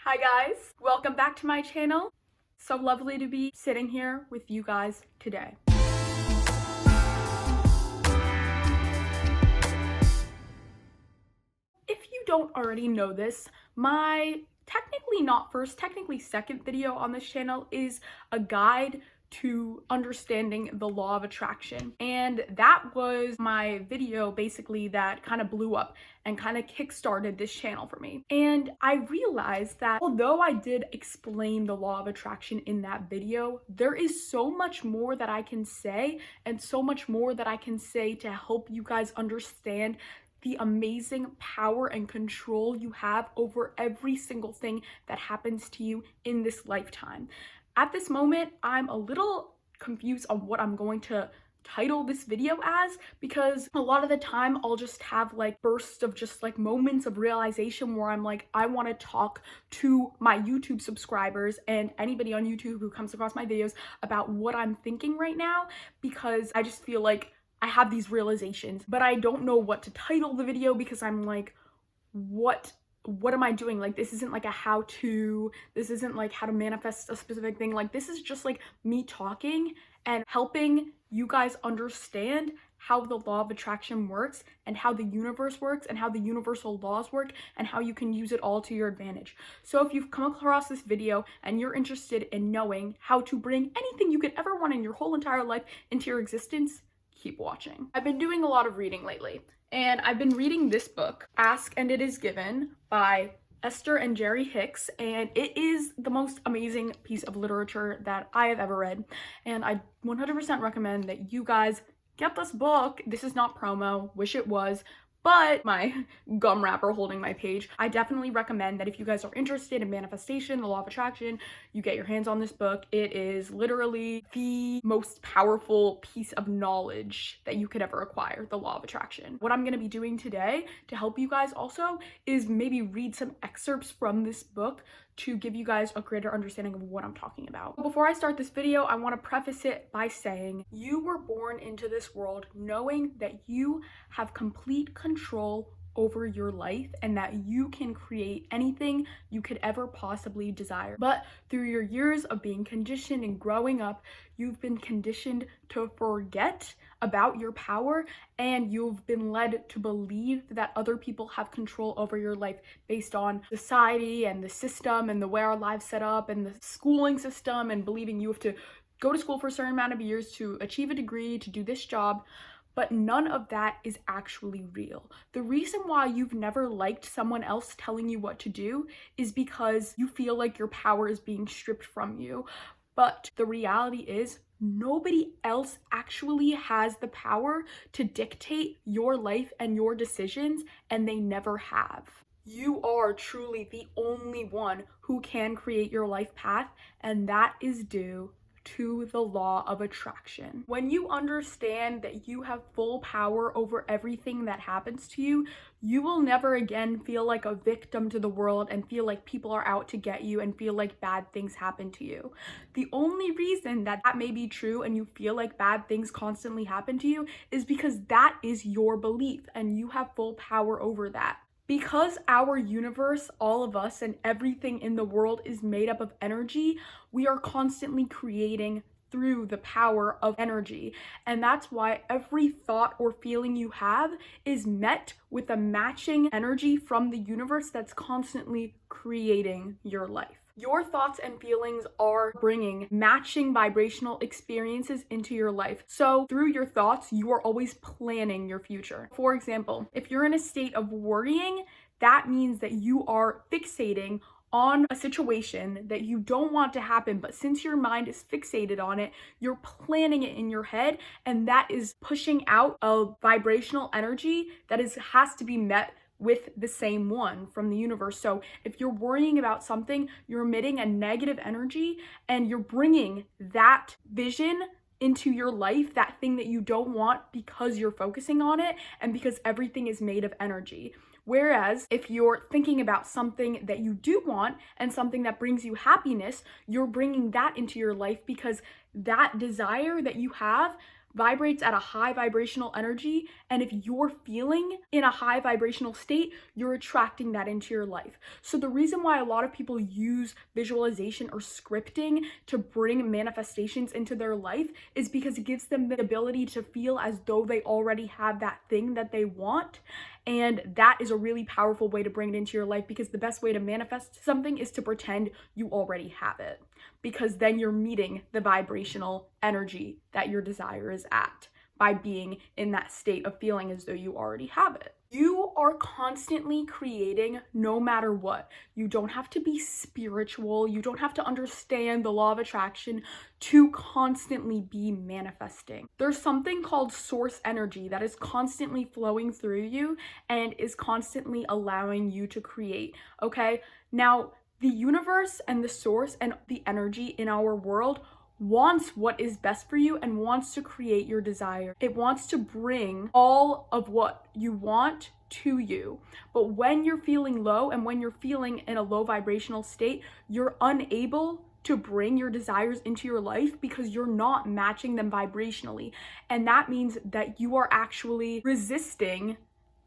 Hi guys, welcome back to my channel. So lovely to be sitting here with you guys today. If you don't already know this, my technically not first, technically second video on this channel is a guide to understanding the law of attraction. And that was my video basically that kind of blew up and kind of kickstarted this channel for me. And I realized that although I did explain the law of attraction in that video, there is so much more that I can say and so much more that I can say to help you guys understand the amazing power and control you have over every single thing that happens to you in this lifetime. At this moment, I'm a little confused on what I'm going to title this video as, because a lot of the time I'll just have like bursts of just like moments of realization where I'm like, I want to talk to my YouTube subscribers and anybody on YouTube who comes across my videos about what I'm thinking right now, because I just feel like I have these realizations, but I don't know what to title the video because I'm like, what am I doing? Like, this isn't like a how-to, this isn't like how to manifest a specific thing. Like, this is just like me talking and helping you guys understand how the law of attraction works and how the universe works and how the universal laws work and how you can use it all to your advantage. So if you've come across this video and you're interested in knowing how to bring anything you could ever want in your whole entire life into your existence, keep watching. I've been doing a lot of reading lately, and I've been reading this book, Ask and It Is Given by Esther and Jerry Hicks, and it is the most amazing piece of literature that I have ever read, and I 100% recommend that you guys get this book. This is not promo, wish it was, but my gum wrapper holding my page. I definitely recommend that if you guys are interested in manifestation, the law of attraction, you get your hands on this book. It is literally the most powerful piece of knowledge that you could ever acquire, the law of attraction. What I'm going to be doing today to help you guys also is maybe read some excerpts from this book to give you guys a greater understanding of what I'm talking about. Before I start this video, I want to preface it by saying you were born into this world knowing that you have complete control over your life and that you can create anything you could ever possibly desire. But through your years of being conditioned and growing up, you've been conditioned to forget about your power, and you've been led to believe that other people have control over your life based on society and the system and the way our lives set up and the schooling system, and believing you have to go to school for a certain amount of years to achieve a degree, to do this job. But none of that is actually real. The reason why you've never liked someone else telling you what to do is because you feel like your power is being stripped from you. But the reality is, nobody else actually has the power to dictate your life and your decisions, and they never have. You are truly the only one who can create your life path, and that is due to the law of attraction. When you understand that you have full power over everything that happens to you, you will never again feel like a victim to the world and feel like people are out to get you and feel like bad things happen to you. The only reason that that may be true and you feel like bad things constantly happen to you is because that is your belief and you have full power over that. Because our universe, all of us, and everything in the world is made up of energy, we are constantly creating through the power of energy. And that's why every thought or feeling you have is met with a matching energy from the universe that's constantly creating your life. Your thoughts and feelings are bringing matching vibrational experiences into your life. So through your thoughts, you are always planning your future. For example, if you're in a state of worrying, that means that you are fixating on a situation that you don't want to happen, but since your mind is fixated on it, you're planning it in your head, and that is pushing out a vibrational energy that has to be met with the same one from the universe. So if you're worrying about something, you're emitting a negative energy and you're bringing that vision into your life, that thing that you don't want, because you're focusing on it and because everything is made of energy. Whereas if you're thinking about something that you do want and something that brings you happiness, you're bringing that into your life because that desire that you have vibrates at a high vibrational energy, and if you're feeling in a high vibrational state, you're attracting that into your life. So the reason why a lot of people use visualization or scripting to bring manifestations into their life is because it gives them the ability to feel as though they already have that thing that they want. And that is a really powerful way to bring it into your life, because the best way to manifest something is to pretend you already have it, because then you're meeting the vibrational energy that your desire is at by being in that state of feeling as though you already have it. You are constantly creating no matter what. You don't have to be spiritual. You don't have to understand the law of attraction to constantly be manifesting. There's something called source energy that is constantly flowing through you and is constantly allowing you to create, okay? Now, the universe and the source and the energy in our world wants what is best for you and wants to create your desire. It wants to bring all of what you want to you. But when you're feeling low and when you're feeling in a low vibrational state, you're unable to bring your desires into your life because you're not matching them vibrationally. And that means that you are actually resisting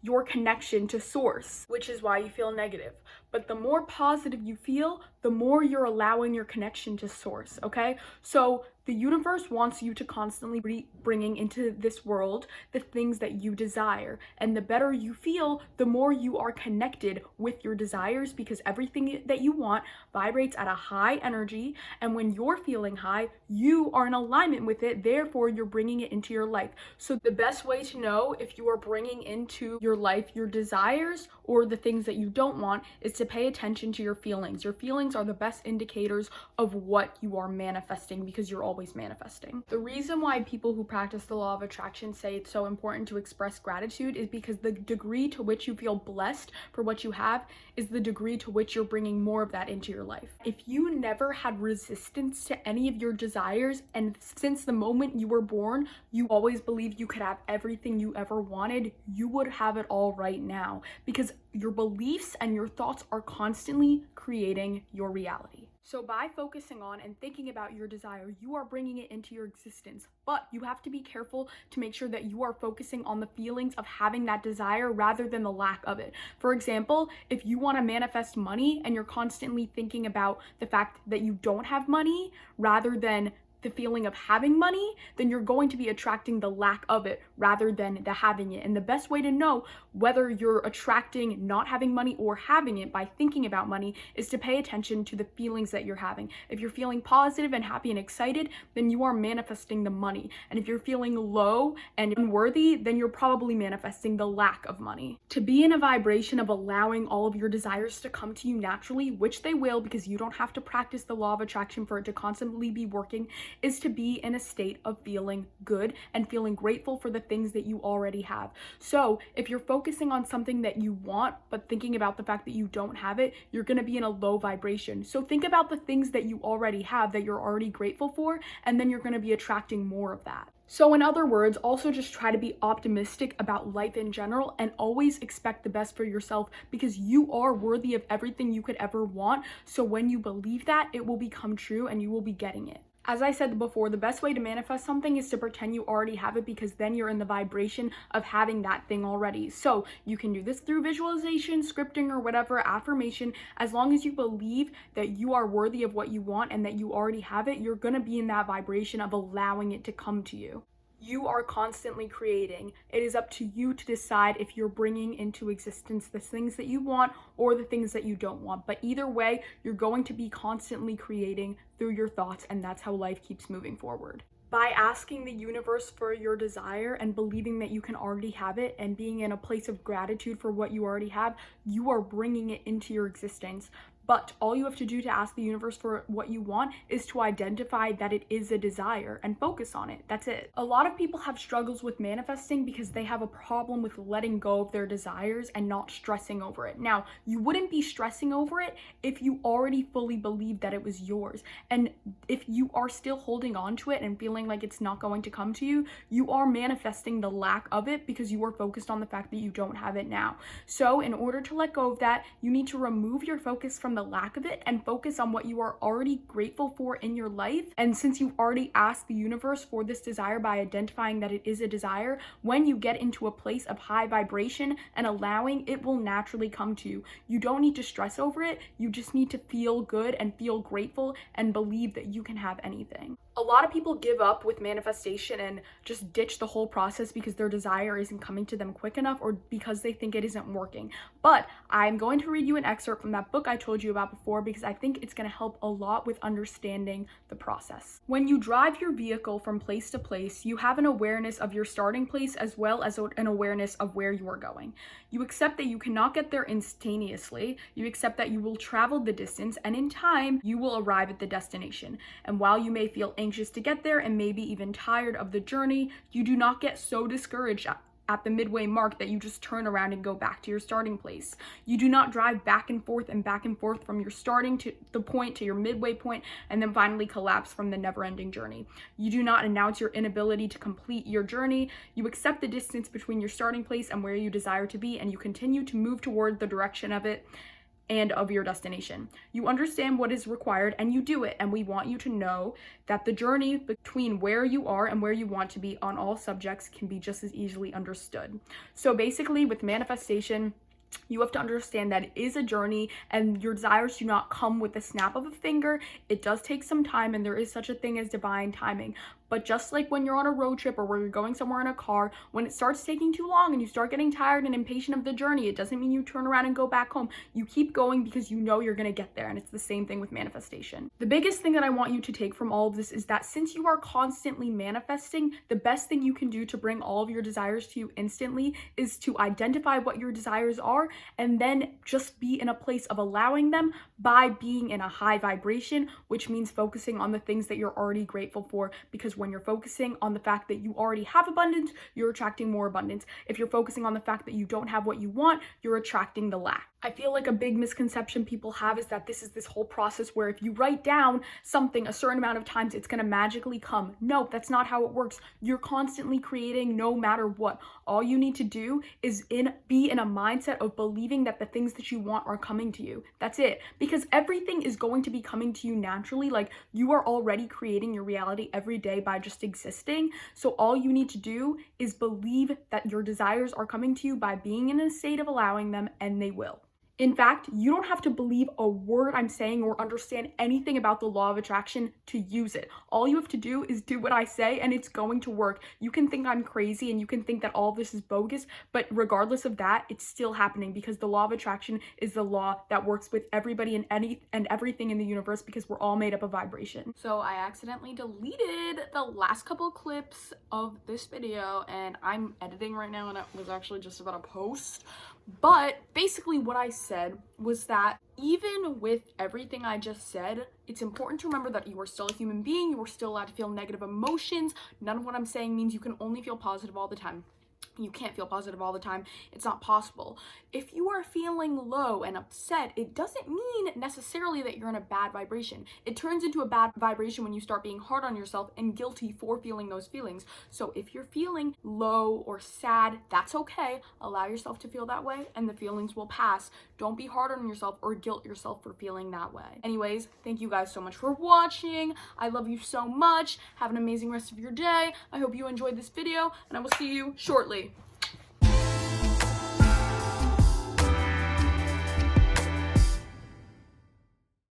your connection to source, which is why you feel negative. But the more positive you feel, the more you're allowing your connection to source, okay? So the universe wants you to constantly be bringing into this world the things that you desire. And the better you feel, the more you are connected with your desires, because everything that you want vibrates at a high energy. And when you're feeling high, you are in alignment with it. Therefore, you're bringing it into your life. So the best way to know if you are bringing into your life your desires or the things that you don't want is to pay attention to your feelings. Your feelings are the best indicators of what you are manifesting, because you're always manifesting. The reason why people who practice the law of attraction say it's so important to express gratitude is because the degree to which you feel blessed for what you have is the degree to which you're bringing more of that into your life. If you never had resistance to any of your desires, and since the moment you were born, you always believed you could have everything you ever wanted, you would have it all right now, because your beliefs and your thoughts are constantly creating your reality. So by focusing on and thinking about your desire, you are bringing it into your existence. But you have to be careful to make sure that you are focusing on the feelings of having that desire rather than the lack of it. For example, if you want to manifest money and you're constantly thinking about the fact that you don't have money rather than the feeling of having money, then you're going to be attracting the lack of it rather than the having it. And the best way to know whether you're attracting not having money or having it by thinking about money is to pay attention to the feelings that you're having. If you're feeling positive and happy and excited, then you are manifesting the money. And if you're feeling low and unworthy, then you're probably manifesting the lack of money. To be in a vibration of allowing all of your desires to come to you naturally, which they will, because you don't have to practice the law of attraction for it to constantly be working, is to be in a state of feeling good and feeling grateful for the things that you already have. So if you're focusing on something that you want, but thinking about the fact that you don't have it, you're going to be in a low vibration. So think about the things that you already have that you're already grateful for, and then you're going to be attracting more of that. So in other words, also just try to be optimistic about life in general and always expect the best for yourself, because you are worthy of everything you could ever want. So when you believe that, it will become true and you will be getting it. As I said before, the best way to manifest something is to pretend you already have it, because then you're in the vibration of having that thing already. So you can do this through visualization, scripting, or whatever, affirmation. As long as you believe that you are worthy of what you want and that you already have it, you're gonna be in that vibration of allowing it to come to you. You are constantly creating. It is up to you to decide if you're bringing into existence the things that you want or the things that you don't want. But either way, you're going to be constantly creating through your thoughts, and that's how life keeps moving forward. By asking the universe for your desire and believing that you can already have it and being in a place of gratitude for what you already have, you are bringing it into your existence. But all you have to do to ask the universe for what you want is to identify that it is a desire and focus on it. That's it. A lot of people have struggles with manifesting because they have a problem with letting go of their desires and not stressing over it. Now, you wouldn't be stressing over it if you already fully believed that it was yours. And if you are still holding on to it and feeling like it's not going to come to you, you are manifesting the lack of it because you are focused on the fact that you don't have it now. So in order to let go of that, you need to remove your focus from the lack of it and focus on what you are already grateful for in your life. And since you've already asked the universe for this desire by identifying that it is a desire, when you get into a place of high vibration and allowing, it will naturally come to you. You don't need to stress over it. You just need to feel good and feel grateful and believe that you can have anything. A lot of people give up with manifestation and just ditch the whole process because their desire isn't coming to them quick enough or because they think it isn't working. But I'm going to read you an excerpt from that book I told you about before because I think it's going to help a lot with understanding the process. When you drive your vehicle from place to place, you have an awareness of your starting place as well as an awareness of where you are going. You accept that you cannot get there instantaneously. You accept that you will travel the distance, and in time, you will arrive at the destination. And while you may feel anxious to get there and maybe even tired of the journey, you do not get so discouraged at the midway mark that you just turn around and go back to your starting place. You do not drive back and forth from your starting to the point to your midway point and then finally collapse from the never-ending journey. You do not announce your inability to complete your journey. You accept the distance between your starting place and where you desire to be, and you continue to move toward the direction of it and of your destination. You understand what is required and you do it, and we want you to know that the journey between where you are and where you want to be on all subjects can be just as easily understood. So basically with manifestation, you have to understand that it is a journey and your desires do not come with the snap of a finger. It does take some time, and there is such a thing as divine timing. But just like when you're on a road trip or where you're going somewhere in a car, when it starts taking too long and you start getting tired and impatient of the journey, it doesn't mean you turn around and go back home. You keep going because you know you're going to get there, and it's the same thing with manifestation. The biggest thing that I want you to take from all of this is that since you are constantly manifesting, the best thing you can do to bring all of your desires to you instantly is to identify what your desires are and then just be in a place of allowing them by being in a high vibration, which means focusing on the things that you're already grateful for, because when you're focusing on the fact that you already have abundance, you're attracting more abundance. If you're focusing on the fact that you don't have what you want, you're attracting the lack. I feel like a big misconception people have is that this is this whole process where if you write down something a certain amount of times, it's going to magically come. No, that's not how it works. You're constantly creating no matter what. All you need to do is be in a mindset of believing that the things that you want are coming to you. That's it. Because everything is going to be coming to you naturally. Like, you are already creating your reality every day by just existing. So all you need to do is believe that your desires are coming to you by being in a state of allowing them, and they will. In fact, you don't have to believe a word I'm saying or understand anything about the law of attraction to use it. All you have to do is do what I say, and it's going to work. You can think I'm crazy and you can think that all of this is bogus, but regardless of that, it's still happening because the law of attraction is the law that works with everybody and everything in the universe, because we're all made up of vibration. So I accidentally deleted the last couple clips of this video, and I'm editing right now, and I was actually just about to post. But basically what I said was that even with everything I just said, it's important to remember that you are still a human being. You are still allowed to feel negative emotions. None of what I'm saying means you can only feel positive all the time. You can't feel positive all the time. It's not possible. If you are feeling low and upset, it doesn't mean necessarily that you're in a bad vibration. It turns into a bad vibration when you start being hard on yourself and guilty for feeling those feelings. So if you're feeling low or sad, that's okay. Allow yourself to feel that way and the feelings will pass. Don't be hard on yourself or guilt yourself for feeling that way. Anyways, thank you guys so much for watching. I love you so much. Have an amazing rest of your day. I hope you enjoyed this video, and I will see you shortly.